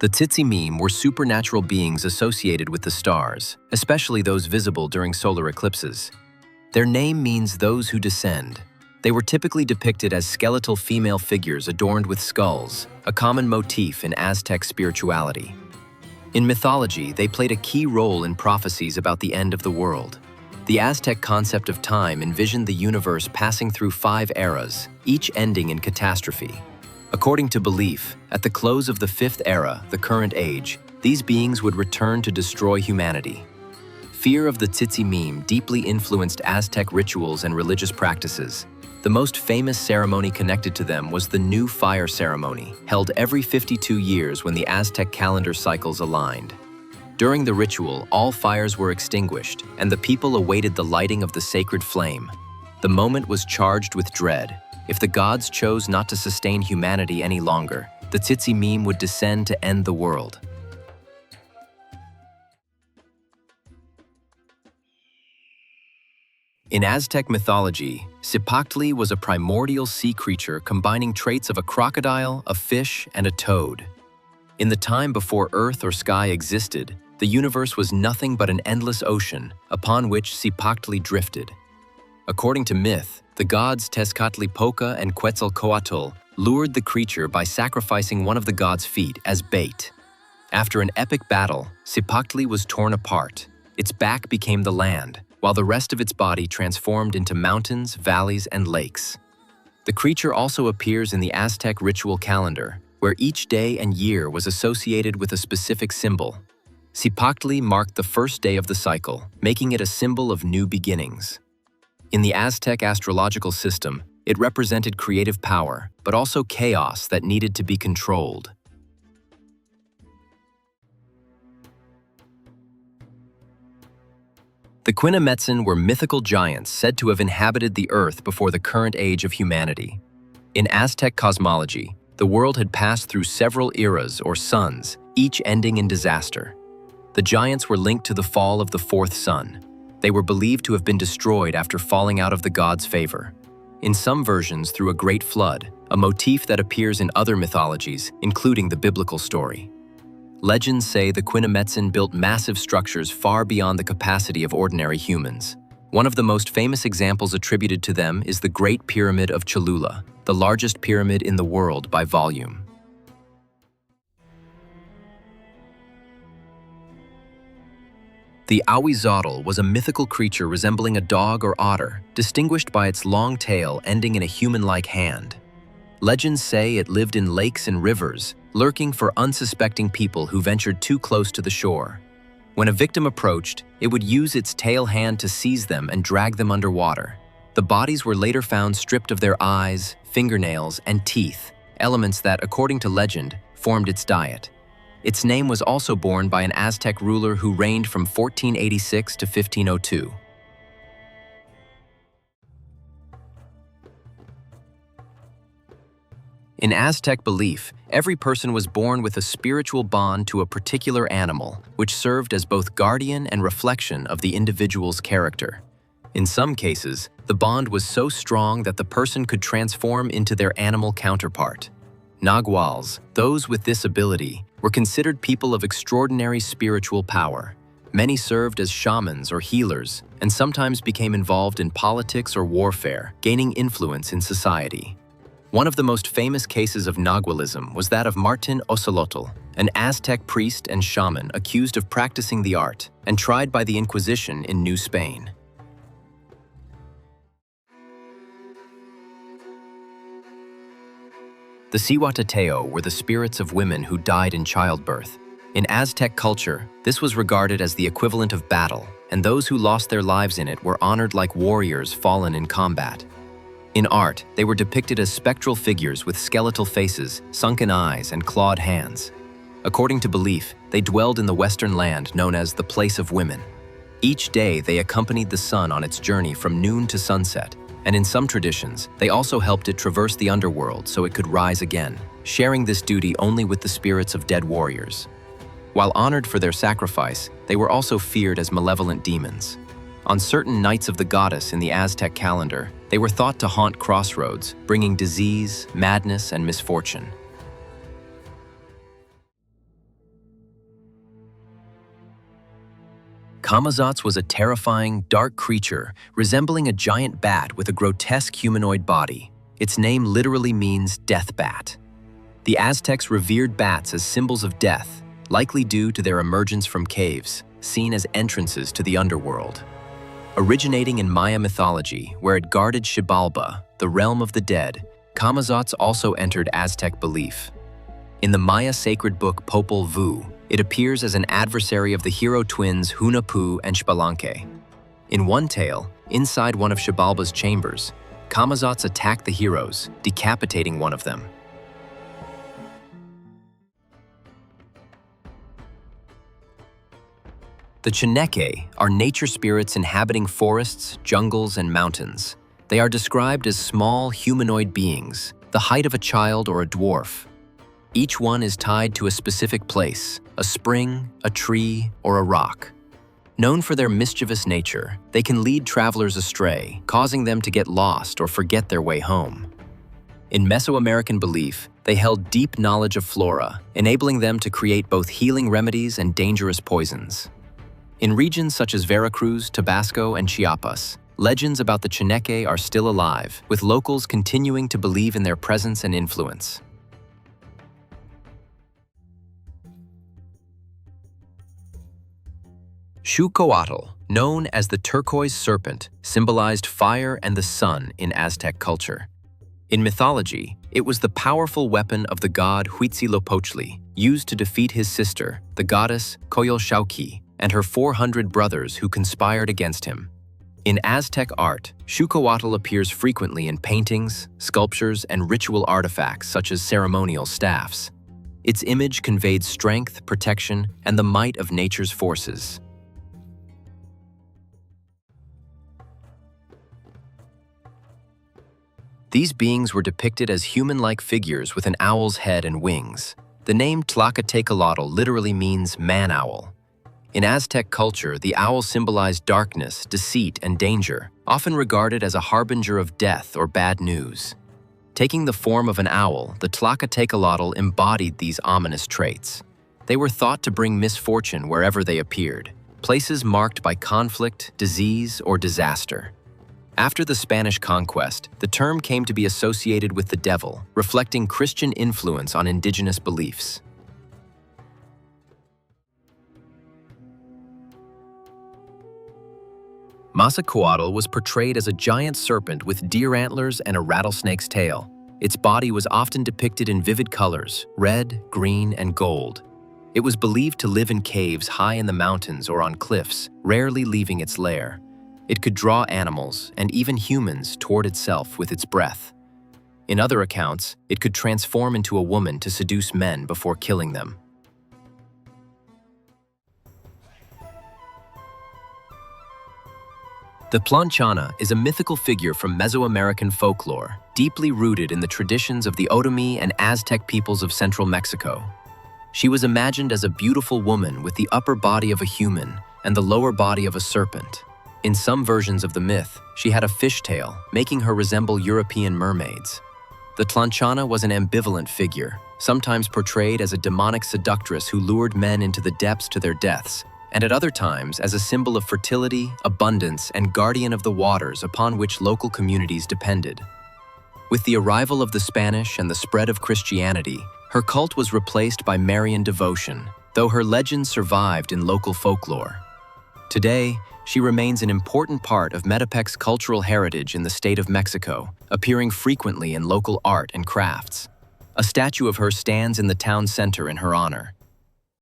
The Tzitzimime were supernatural beings associated with the stars, especially those visible during solar eclipses. Their name means those who descend. They were typically depicted as skeletal female figures adorned with skulls, a common motif in Aztec spirituality. In mythology, they played a key role in prophecies about the end of the world. The Aztec concept of time envisioned the universe passing through 5 eras, each ending in catastrophe. According to belief, at the close of the 5th era, the current age, these beings would return to destroy humanity. Fear of the Tzitzimime deeply influenced Aztec rituals and religious practices. The most famous ceremony connected to them was the New Fire ceremony, held every 52 years when the Aztec calendar cycles aligned. During the ritual, all fires were extinguished, and the people awaited the lighting of the sacred flame. The moment was charged with dread. If the gods chose not to sustain humanity any longer, the Tzitzimime would descend to end the world. In Aztec mythology, Cipatli was a primordial sea creature combining traits of a crocodile, a fish, and a toad. In the time before earth or sky existed, the universe was nothing but an endless ocean upon which Cipatli drifted. According to myth, the gods Tezcatlipoca and Quetzalcoatl lured the creature by sacrificing one of the gods' feet as bait. After an epic battle, Cipatli was torn apart. Its back became the land, while the rest of its body transformed into mountains, valleys, and lakes. The creature also appears in the Aztec ritual calendar, where each day and year was associated with a specific symbol. Cipatli marked the first day of the cycle, making it a symbol of new beginnings. In the Aztec astrological system, it represented creative power, but also chaos that needed to be controlled. The Quinametzin were mythical giants said to have inhabited the earth before the current age of humanity. In Aztec cosmology, the world had passed through several eras or suns, each ending in disaster. The giants were linked to the fall of the 4th sun. They were believed to have been destroyed after falling out of the gods' favor. In some versions, through a great flood, a motif that appears in other mythologies, including the biblical story. Legends say the Quinametzin built massive structures far beyond the capacity of ordinary humans. One of the most famous examples attributed to them is the Great Pyramid of Cholula, the largest pyramid in the world by volume. The Huitzilopochtli was a mythical creature resembling a dog or otter, distinguished by its long tail ending in a human-like hand. Legends say it lived in lakes and rivers, lurking for unsuspecting people who ventured too close to the shore. When a victim approached, it would use its tail hand to seize them and drag them underwater. The bodies were later found stripped of their eyes, fingernails, and teeth, elements that, according to legend, formed its diet. Its name was also borne by an Aztec ruler who reigned from 1486 to 1502. In Aztec belief, every person was born with a spiritual bond to a particular animal, which served as both guardian and reflection of the individual's character. In some cases, the bond was so strong that the person could transform into their animal counterpart. Naguals, those with this ability, were considered people of extraordinary spiritual power. Many served as shamans or healers, and sometimes became involved in politics or warfare, gaining influence in society. One of the most famous cases of Nagualism was that of Martin Ocelotl, an Aztec priest and shaman accused of practicing the art and tried by the Inquisition in New Spain. The Cihuateteo were the spirits of women who died in childbirth. In Aztec culture, this was regarded as the equivalent of battle, and those who lost their lives in it were honored like warriors fallen in combat. In art, they were depicted as spectral figures with skeletal faces, sunken eyes, and clawed hands. According to belief, they dwelled in the Western land known as the Place of Women. Each day, they accompanied the sun on its journey from noon to sunset, and in some traditions, they also helped it traverse the underworld so it could rise again, sharing this duty only with the spirits of dead warriors. While honored for their sacrifice, they were also feared as malevolent demons. On certain nights of the goddess in the Aztec calendar, they were thought to haunt crossroads, bringing disease, madness, and misfortune. Camazotz was a terrifying, dark creature resembling a giant bat with a grotesque humanoid body. Its name literally means death bat. The Aztecs revered bats as symbols of death, likely due to their emergence from caves, seen as entrances to the underworld. Originating in Maya mythology, where it guarded Xibalba, the realm of the dead, Camazotz also entered Aztec belief. In the Maya sacred book Popol Vuh, it appears as an adversary of the hero twins Hunahpu and Xbalanque. In one tale, inside one of Xibalba's chambers, Camazotz attacked the heroes, decapitating one of them. The Chaneque are nature spirits inhabiting forests, jungles, and mountains. They are described as small humanoid beings, the height of a child or a dwarf. Each one is tied to a specific place, a spring, a tree, or a rock. Known for their mischievous nature, they can lead travelers astray, causing them to get lost or forget their way home. In Mesoamerican belief, they held deep knowledge of flora, enabling them to create both healing remedies and dangerous poisons. In regions such as Veracruz, Tabasco, and Chiapas, legends about the Chaneque are still alive, with locals continuing to believe in their presence and influence. Xiuhcoatl, known as the turquoise serpent, symbolized fire and the sun in Aztec culture. In mythology, it was the powerful weapon of the god Huitzilopochtli, used to defeat his sister, the goddess Coyolxauhqui, and her 400 brothers who conspired against him. In Aztec art, Xiuhcoatl appears frequently in paintings, sculptures, and ritual artifacts such as ceremonial staffs. Its image conveyed strength, protection, and the might of nature's forces. These beings were depicted as human-like figures with an owl's head and wings. The name Tlacetecolotl literally means man-owl. In Aztec culture, the owl symbolized darkness, deceit, and danger, often regarded as a harbinger of death or bad news. Taking the form of an owl, the Tlacetecolotl embodied these ominous traits. They were thought to bring misfortune wherever they appeared, places marked by conflict, disease, or disaster. After the Spanish conquest, the term came to be associated with the devil, reflecting Christian influence on indigenous beliefs. Mazacoatl was portrayed as a giant serpent with deer antlers and a rattlesnake's tail. Its body was often depicted in vivid colors, red, green, and gold. It was believed to live in caves high in the mountains or on cliffs, rarely leaving its lair. It could draw animals, and even humans, toward itself with its breath. In other accounts, it could transform into a woman to seduce men before killing them. The Tlanchana is a mythical figure from Mesoamerican folklore, deeply rooted in the traditions of the Otomi and Aztec peoples of central Mexico. She was imagined as a beautiful woman with the upper body of a human and the lower body of a serpent. In some versions of the myth, she had a fishtail, making her resemble European mermaids. The Tlanchana was an ambivalent figure, sometimes portrayed as a demonic seductress who lured men into the depths to their deaths, and at other times as a symbol of fertility, abundance, and guardian of the waters upon which local communities depended. With the arrival of the Spanish and the spread of Christianity, her cult was replaced by Marian devotion, though her legend survived in local folklore. Today, she remains an important part of Metepec's cultural heritage in the state of Mexico, appearing frequently in local art and crafts. A statue of her stands in the town center in her honor,